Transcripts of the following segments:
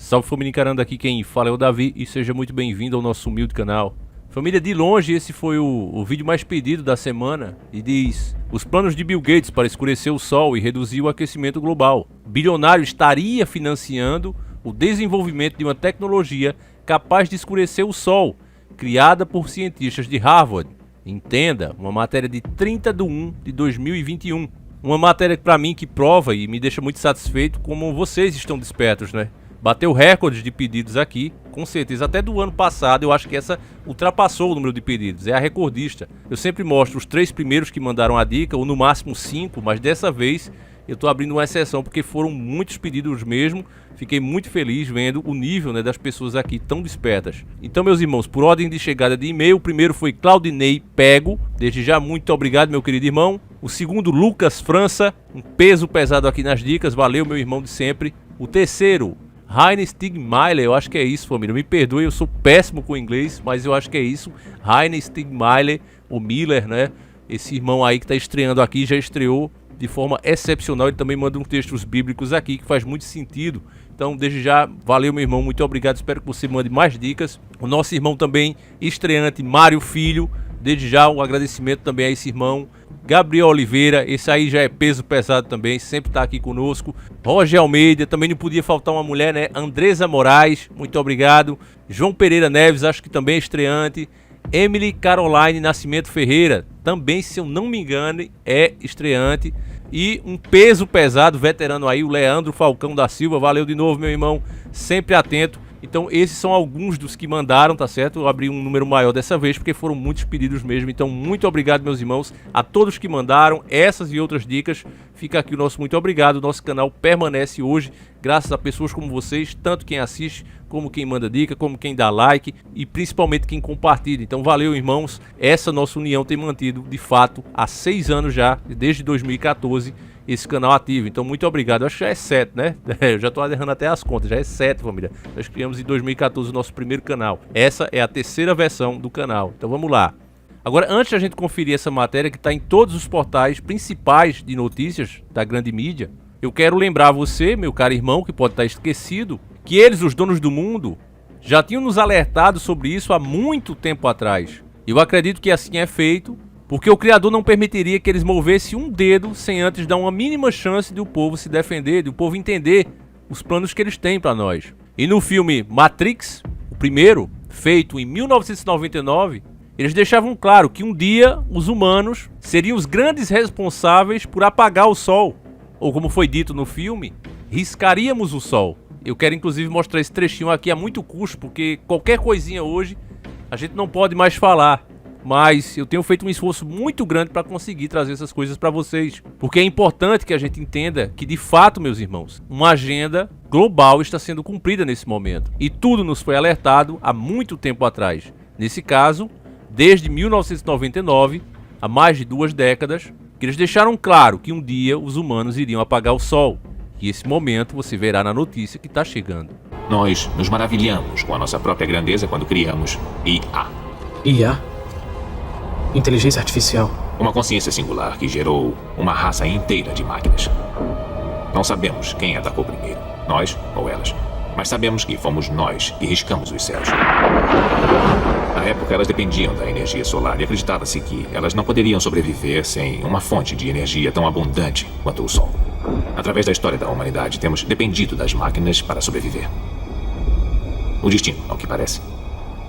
Salve família encarando, aqui quem fala é o Davi e seja muito bem-vindo ao nosso humilde canal. Família, de longe esse foi o vídeo mais pedido da semana e diz: os planos de Bill Gates para escurecer o sol e reduzir o aquecimento global. Bilionário estaria financiando o desenvolvimento de uma tecnologia capaz de escurecer o sol, criada por cientistas de Harvard. Entenda, uma matéria de 30/1/2021. Uma matéria para mim que prova e me deixa muito satisfeito como vocês estão despertos, né? Bateu recordes de pedidos aqui, com certeza, até do ano passado. Eu acho que essa ultrapassou o número de pedidos, é a recordista. Eu sempre mostro os 3 primeiros que mandaram a dica, ou no máximo 5, mas dessa vez eu tô abrindo uma exceção, porque foram muitos pedidos mesmo. Fiquei muito feliz vendo o nível, né, das pessoas aqui tão despertas. Então, meus irmãos, por ordem de chegada de e-mail, o primeiro foi Claudinei Pego. Desde já, muito obrigado, meu querido irmão. O segundo, Lucas França, um peso pesado aqui nas dicas. Valeu, meu irmão de sempre. O terceiro, Heine Stigmeiler, eu acho que é isso, família. Me perdoe, eu sou péssimo com inglês, mas eu acho que é isso. Heine Stigmeiler, ou Miller, né? Esse irmão aí que tá estreando aqui, já estreou de forma excepcional. Ele também manda uns textos bíblicos aqui que faz muito sentido. Então, desde já, valeu, meu irmão, muito obrigado. Espero que você mande mais dicas. O nosso irmão também, estreante, Mário Filho. Desde já, um agradecimento também a esse irmão. Gabriel Oliveira, esse aí já é peso pesado também, sempre tá aqui conosco. Roger Almeida, também não podia faltar uma mulher, né? Andresa Moraes, muito obrigado. João Pereira Neves, acho que também é estreante. Emily Caroline Nascimento Ferreira, também, se eu não me engano, é estreante. E um peso pesado, veterano aí, o Leandro Falcão da Silva. Valeu de novo, meu irmão, sempre atento. Então esses são alguns dos que mandaram, tá certo? Eu abri um número maior dessa vez porque foram muitos pedidos mesmo. Então muito obrigado, meus irmãos, a todos que mandaram essas e outras dicas. Fica aqui o nosso muito obrigado. O nosso canal permanece hoje graças a pessoas como vocês, tanto quem assiste, como quem manda dica, como quem dá like e principalmente quem compartilha. Então valeu, irmãos, essa nossa união tem mantido de fato há 6 anos já, desde 2014, esse canal ativo. Então muito obrigado. Eu acho que já é 7, né? Eu já tô errando até as contas, já é 7, família. Nós criamos em 2014 o nosso primeiro canal. Essa é a terceira versão do canal. Então vamos lá. Agora, antes da gente conferir essa matéria que está em todos os portais principais de notícias da grande mídia, eu quero lembrar você, meu caro irmão, que pode estar esquecido, que eles, os donos do mundo, já tinham nos alertado sobre isso há muito tempo atrás. Eu acredito que assim é feito, porque o Criador não permitiria que eles movessem um dedo sem antes dar uma mínima chance de o povo se defender, de o povo entender os planos que eles têm para nós. E no filme Matrix, o primeiro, feito em 1999, eles deixavam claro que um dia os humanos seriam os grandes responsáveis por apagar o sol. Ou como foi dito no filme, riscaríamos o sol. Eu quero inclusive mostrar esse trechinho aqui a muito custo, porque qualquer coisinha hoje a gente não pode mais falar. Mas eu tenho feito um esforço muito grande para conseguir trazer essas coisas para vocês. Porque é importante que a gente entenda que, de fato, meus irmãos, uma agenda global está sendo cumprida nesse momento. E tudo nos foi alertado há muito tempo atrás. Nesse caso, desde 1999, há mais de 2 décadas, que eles deixaram claro que um dia os humanos iriam apagar o sol. E esse momento você verá na notícia que está chegando. Nós nos maravilhamos com a nossa própria grandeza quando criamos IA. IA? Inteligência artificial. Uma consciência singular que gerou uma raça inteira de máquinas. Não sabemos quem atacou primeiro, nós ou elas. Mas sabemos que fomos nós que riscamos os céus. Na época, elas dependiam da energia solar e acreditava-se que elas não poderiam sobreviver sem uma fonte de energia tão abundante quanto o Sol. Através da história da humanidade, temos dependido das máquinas para sobreviver. O destino, ao que parece,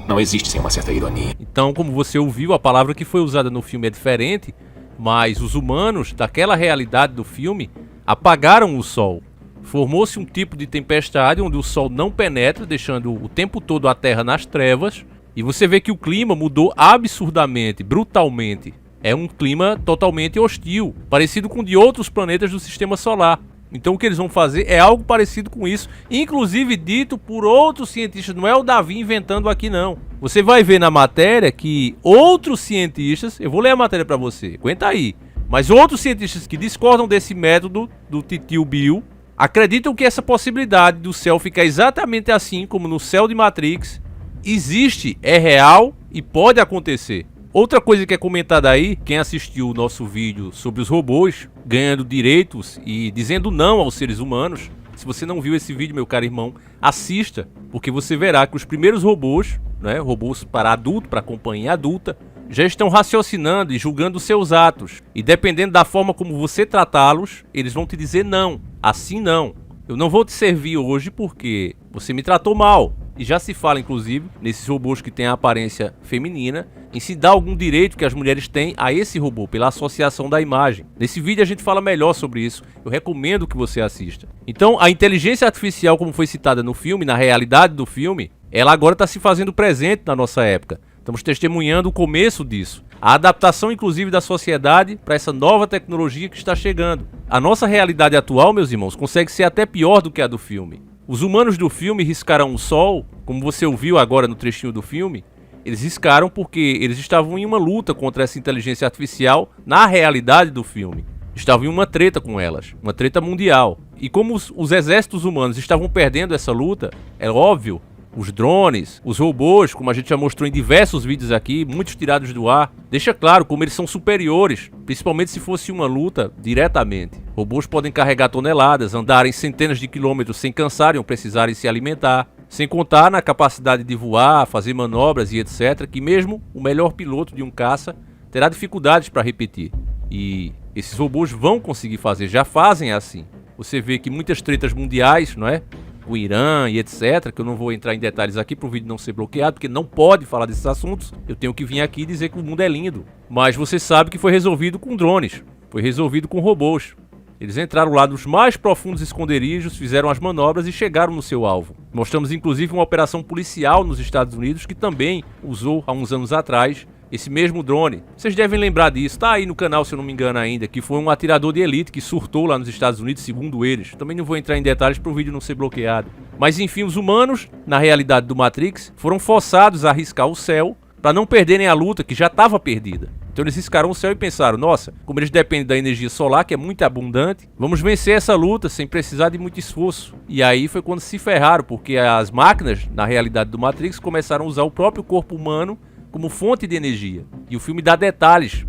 não existe sem uma certa ironia. Então, como você ouviu, a palavra que foi usada no filme é diferente, mas os humanos daquela realidade do filme apagaram o sol. Formou-se um tipo de tempestade onde o sol não penetra, deixando o tempo todo a Terra nas trevas. E você vê que o clima mudou absurdamente, brutalmente. É um clima totalmente hostil, parecido com o de outros planetas do Sistema Solar. Então o que eles vão fazer é algo parecido com isso, inclusive dito por outros cientistas, não é o Davi inventando aqui não. Você vai ver na matéria que outros cientistas, eu vou ler a matéria para você, aguenta aí, mas outros cientistas que discordam desse método do titio Bill, acreditam que essa possibilidade do céu ficar exatamente assim como no céu de Matrix, existe, é real e pode acontecer. Outra coisa que é comentada aí, quem assistiu o nosso vídeo sobre os robôs ganhando direitos e dizendo não aos seres humanos, Se você não viu esse vídeo, meu caro irmão, assista, porque você verá que os primeiros robôs, né, robôs para adulto, para companhia adulta, já estão raciocinando e julgando seus atos. E dependendo da forma como você tratá-los, eles vão te dizer não, assim não. Eu não vou te servir hoje porque você me tratou mal. E já se fala, inclusive, nesses robôs que têm a aparência feminina, em se dar algum direito que as mulheres têm a esse robô, pela associação da imagem. Nesse vídeo a gente fala melhor sobre isso, eu recomendo que você assista. Então, a inteligência artificial, como foi citada no filme, na realidade do filme, ela agora está se fazendo presente na nossa época. Estamos testemunhando o começo disso. A adaptação, inclusive, da sociedade para essa nova tecnologia que está chegando. A nossa realidade atual, meus irmãos, consegue ser até pior do que a do filme. Os humanos do filme riscaram o sol, como você ouviu agora no trechinho do filme. Eles riscaram porque eles estavam em uma luta contra essa inteligência artificial na realidade do filme. Estavam em uma treta com elas, uma treta mundial. E como os exércitos humanos estavam perdendo essa luta, é óbvio, os drones, os robôs, como a gente já mostrou em diversos vídeos aqui, muitos tirados do ar, deixa claro como eles são superiores, principalmente se fosse uma luta diretamente. Robôs podem carregar toneladas, andarem centenas de quilômetros sem cansarem ou precisarem se alimentar, sem contar na capacidade de voar, fazer manobras e etc, que mesmo o melhor piloto de um caça terá dificuldades para repetir. E esses robôs vão conseguir fazer, já fazem assim. Você vê que muitas tretas mundiais, não é? O Irã e etc, que eu não vou entrar em detalhes aqui para o vídeo não ser bloqueado, porque não pode falar desses assuntos, eu tenho que vir aqui e dizer que o mundo é lindo. Mas você sabe que foi resolvido com drones, foi resolvido com robôs. Eles entraram lá nos mais profundos esconderijos, fizeram as manobras e chegaram no seu alvo. Mostramos inclusive uma operação policial nos Estados Unidos que também usou há uns anos atrás esse mesmo drone. Vocês devem lembrar disso, tá aí no canal se eu não me engano ainda, que foi um atirador de elite que surtou lá nos Estados Unidos, segundo eles. Também não vou entrar em detalhes para o vídeo não ser bloqueado. Mas enfim, os humanos, na realidade do Matrix, foram forçados a arriscar o céu para não perderem a luta que já estava perdida. Então eles riscaram o céu e pensaram, nossa, como eles dependem da energia solar, que é muito abundante, vamos vencer essa luta sem precisar de muito esforço. E aí foi quando se ferraram, porque as máquinas, na realidade do Matrix, começaram a usar o próprio corpo humano como fonte de energia. E o filme dá detalhes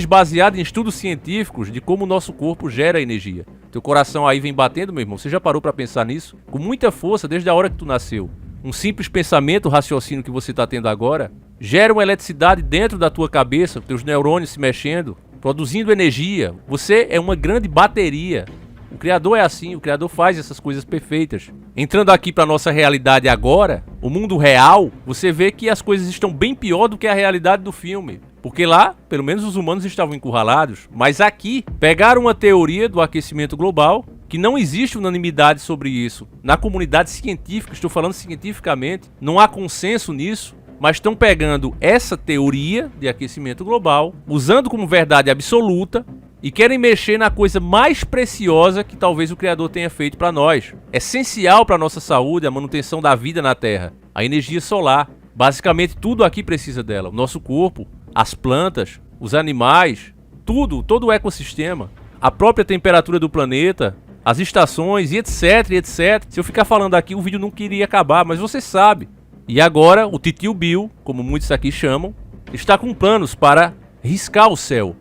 baseados em estudos científicos de como o nosso corpo gera energia. Teu coração aí vem batendo, meu irmão, você já parou para pensar nisso? Com muita força desde a hora que tu nasceu. Um simples pensamento, raciocínio que você está tendo agora, gera uma eletricidade dentro da tua cabeça, teus neurônios se mexendo, produzindo energia. Você é uma grande bateria. O Criador é assim, o Criador faz essas coisas perfeitas. Entrando aqui para nossa realidade agora, o mundo real, você vê que as coisas estão bem pior do que a realidade do filme. Porque lá, pelo menos os humanos estavam encurralados. Mas aqui, pegaram uma teoria do aquecimento global, que não existe unanimidade sobre isso. Na comunidade científica, estou falando cientificamente, não há consenso nisso. Mas estão pegando essa teoria de aquecimento global, usando como verdade absoluta, e querem mexer na coisa mais preciosa que talvez o Criador tenha feito para nós. Essencial para a nossa saúde, a manutenção da vida na Terra. A energia solar. Basicamente tudo aqui precisa dela. O nosso corpo, as plantas, os animais, tudo, todo o ecossistema. A própria temperatura do planeta, as estações e etc, etc. Se eu ficar falando aqui, o vídeo não queria acabar, mas você sabe. E agora, o Titio Bill, como muitos aqui chamam, está com planos para riscar o céu.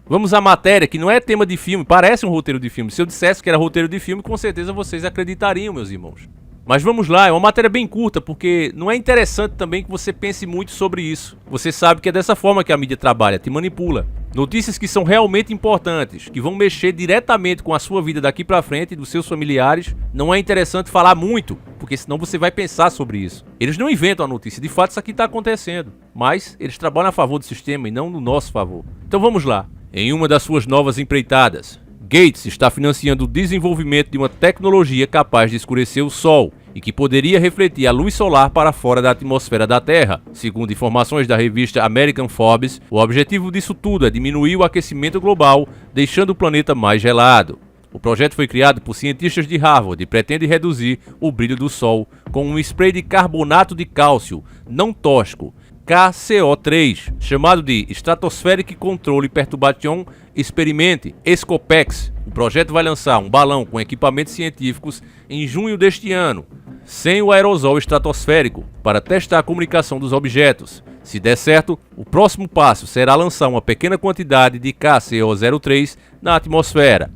Vamos à matéria, que não é tema de filme, parece um roteiro de filme. Se eu dissesse que era roteiro de filme, com certeza vocês acreditariam, meus irmãos. Mas vamos lá, é uma matéria bem curta, porque não é interessante também que você pense muito sobre isso. Você sabe que é dessa forma que a mídia trabalha, te manipula. Notícias que são realmente importantes, que vão mexer diretamente com a sua vida daqui pra frente e dos seus familiares, não é interessante falar muito, porque senão você vai pensar sobre isso. Eles não inventam a notícia, de fato isso aqui está acontecendo, mas eles trabalham a favor do sistema e não no nosso favor. Então vamos lá. Em uma das suas novas empreitadas, Gates está financiando o desenvolvimento de uma tecnologia capaz de escurecer o Sol e que poderia refletir a luz solar para fora da atmosfera da Terra. Segundo informações da revista American Forbes, o objetivo disso tudo é diminuir o aquecimento global, deixando o planeta mais gelado. O projeto foi criado por cientistas de Harvard e pretende reduzir o brilho do Sol com um spray de carbonato de cálcio não tóxico, KCO3, chamado de Stratospheric Control Perturbation Experiment, SCOPEX. O projeto vai lançar um balão com equipamentos científicos em junho deste ano, sem o aerosol estratosférico, para testar a comunicação dos objetos. Se der certo, o próximo passo será lançar uma pequena quantidade de KCO03 na atmosfera.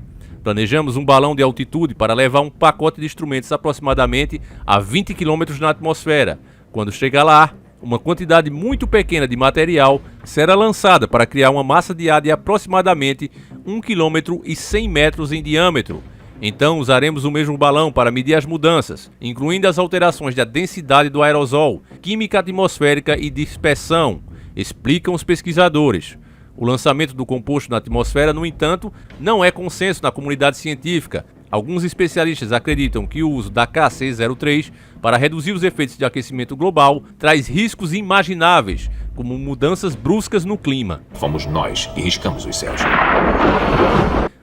Planejamos um balão de altitude para levar um pacote de instrumentos aproximadamente a 20 km na atmosfera. Quando chegar lá, uma quantidade muito pequena de material será lançada para criar uma massa de ar de aproximadamente 1 km e 100 metros em diâmetro. Então usaremos o mesmo balão para medir as mudanças, incluindo as alterações da densidade do aerosol, química atmosférica e dispersão, explicam os pesquisadores. O lançamento do composto na atmosfera, no entanto, não é consenso na comunidade científica. Alguns especialistas acreditam que o uso da KC-03 para reduzir os efeitos de aquecimento global traz riscos inimagináveis, como mudanças bruscas no clima. Fomos nós que riscamos os céus.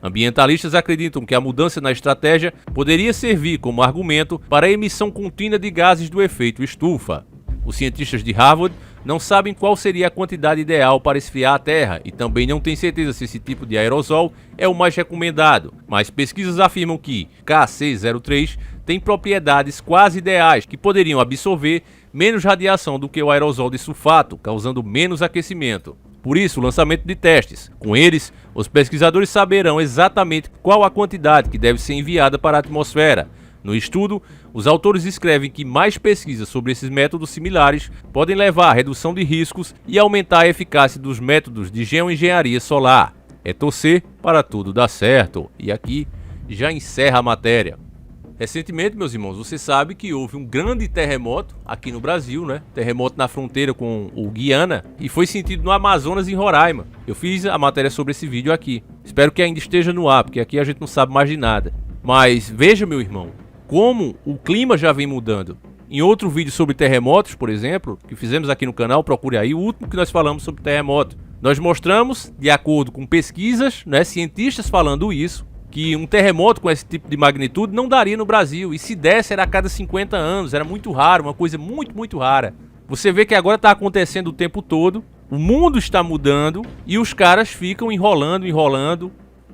Ambientalistas acreditam que a mudança na estratégia poderia servir como argumento para a emissão contínua de gases do efeito estufa. Os cientistas de Harvard não sabem qual seria a quantidade ideal para esfriar a Terra e também não têm certeza se esse tipo de aerosol é o mais recomendado, mas pesquisas afirmam que KC-03 tem propriedades quase ideais que poderiam absorver menos radiação do que o aerosol de sulfato, causando menos aquecimento. Por isso, o lançamento de testes. Com eles, os pesquisadores saberão exatamente qual a quantidade que deve ser enviada para a atmosfera. No estudo, os autores escrevem que mais pesquisas sobre esses métodos similares podem levar à redução de riscos e aumentar a eficácia dos métodos de geoengenharia solar. É torcer para tudo dar certo. E aqui já encerra a matéria. Recentemente, meus irmãos, você sabe que houve um grande terremoto aqui no Brasil, né? Terremoto na fronteira com o Guiana e foi sentido no Amazonas, em Roraima. Eu fiz a matéria sobre esse vídeo aqui. Espero que ainda esteja no ar, porque aqui a gente não sabe mais de nada. Mas veja, meu irmão, como o clima já vem mudando. Em outro vídeo sobre terremotos, por exemplo, que fizemos aqui no canal, procure aí o último que nós falamos sobre terremoto. Nós mostramos, de acordo com pesquisas, né, cientistas falando isso, que um terremoto com esse tipo de magnitude não daria no Brasil. E se desse, era a cada 50 anos, era muito raro, uma coisa muito, muito rara. Você vê que agora está acontecendo o tempo todo, o mundo está mudando e os caras ficam enrolando,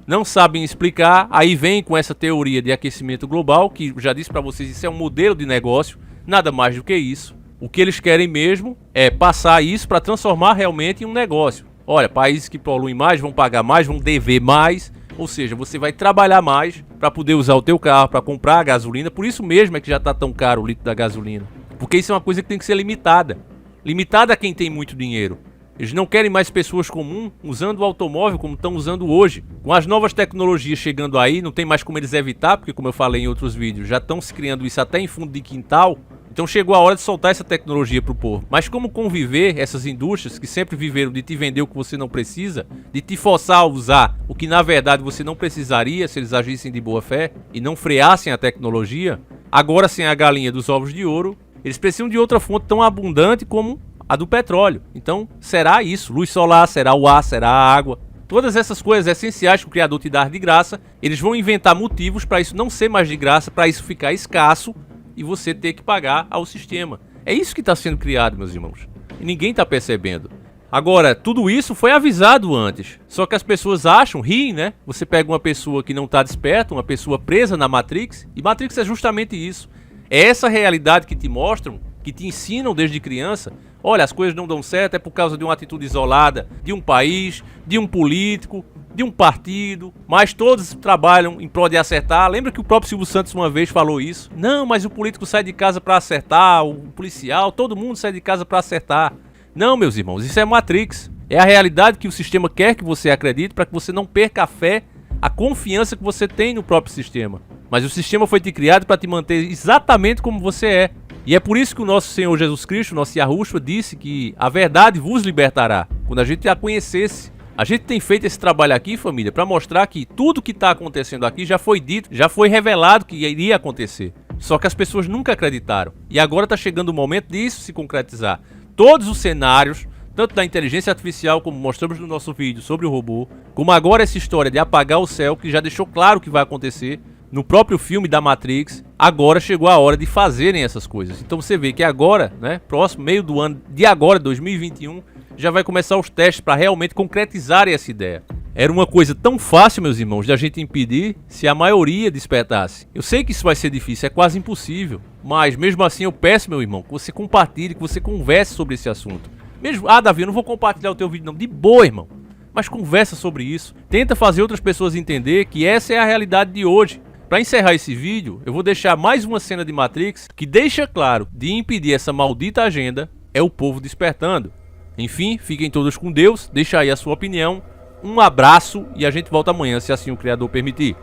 não sabem explicar, aí vem com essa teoria de aquecimento global, que já disse para vocês, isso é um modelo de negócio, nada mais do que isso. O que eles querem mesmo é passar isso para transformar realmente em um negócio. Olha, países que poluem mais vão pagar mais, vão dever mais, ou seja, você vai trabalhar mais para poder usar o teu carro, para comprar a gasolina, por isso mesmo é que já está tão caro o litro da gasolina. Porque isso é uma coisa que tem que ser limitada. Limitada a quem tem muito dinheiro. Eles não querem mais pessoas comuns usando o automóvel como estão usando hoje. Com as novas tecnologias chegando aí, não tem mais como eles evitar, porque como eu falei em outros vídeos, já estão se criando isso até em fundo de quintal. Então chegou a hora de soltar essa tecnologia para o povo. Mas como conviver essas indústrias que sempre viveram de te vender o que você não precisa, de te forçar a usar o que na verdade você não precisaria se eles agissem de boa fé e não freassem a tecnologia, agora sem a galinha dos ovos de ouro, eles precisam de outra fonte tão abundante como a do petróleo. Então será isso, luz solar, será o ar, será a água. Todas essas coisas essenciais que o Criador te dá de graça, eles vão inventar motivos para isso não ser mais de graça, para isso ficar escasso e você ter que pagar ao sistema. É isso que está sendo criado, meus irmãos. E ninguém está percebendo. Agora, tudo isso foi avisado antes. Só que as pessoas acham, riem, né? Você pega uma pessoa que não está desperta, uma pessoa presa na Matrix. E Matrix é justamente isso. É essa realidade que te mostram, que te ensinam desde criança. Olha, as coisas não dão certo, é por causa de uma atitude isolada de um país, de um político, de um partido, mas todos trabalham em prol de acertar. Lembra que o próprio Silvio Santos uma vez falou isso? Não, mas o político sai de casa para acertar, o policial, todo mundo sai de casa para acertar. Não, meus irmãos, isso é Matrix. É a realidade que o sistema quer que você acredite para que você não perca a fé, a confiança que você tem no próprio sistema. Mas o sistema foi te criado para te manter exatamente como você é. E é por isso que o nosso Senhor Jesus Cristo, nosso Yahushua, disse que a verdade vos libertará. Quando a gente a conhecesse. A gente tem feito esse trabalho aqui, família, para mostrar que tudo que está acontecendo aqui já foi dito, já foi revelado que iria acontecer. Só que as pessoas nunca acreditaram. E agora está chegando o momento disso se concretizar. Todos os cenários, tanto da inteligência artificial, como mostramos no nosso vídeo sobre o robô, como agora essa história de apagar o céu, que já deixou claro que vai acontecer no próprio filme da Matrix, agora chegou a hora de fazerem essas coisas. Então você vê que agora, né, próximo, meio do ano de agora, 2021, já vai começar os testes para realmente concretizarem essa ideia. Era uma coisa tão fácil, meus irmãos, de a gente impedir se a maioria despertasse. Eu sei que isso vai ser difícil, é quase impossível. Mas mesmo assim eu peço, meu irmão, que você compartilhe, que você converse sobre esse assunto. Mesmo, Davi, eu não vou compartilhar o teu vídeo não. De boa, irmão. mas conversa sobre isso. Tenta fazer outras pessoas entender que essa é a realidade de hoje. Para encerrar esse vídeo, eu vou deixar mais uma cena de Matrix que deixa claro de impedir essa maldita agenda é o povo despertando. Enfim, fiquem todos com Deus, deixa aí a sua opinião. Um abraço e a gente volta amanhã, se assim o Criador permitir.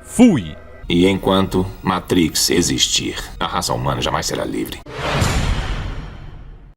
Fui! E enquanto Matrix existir, a raça humana jamais será livre.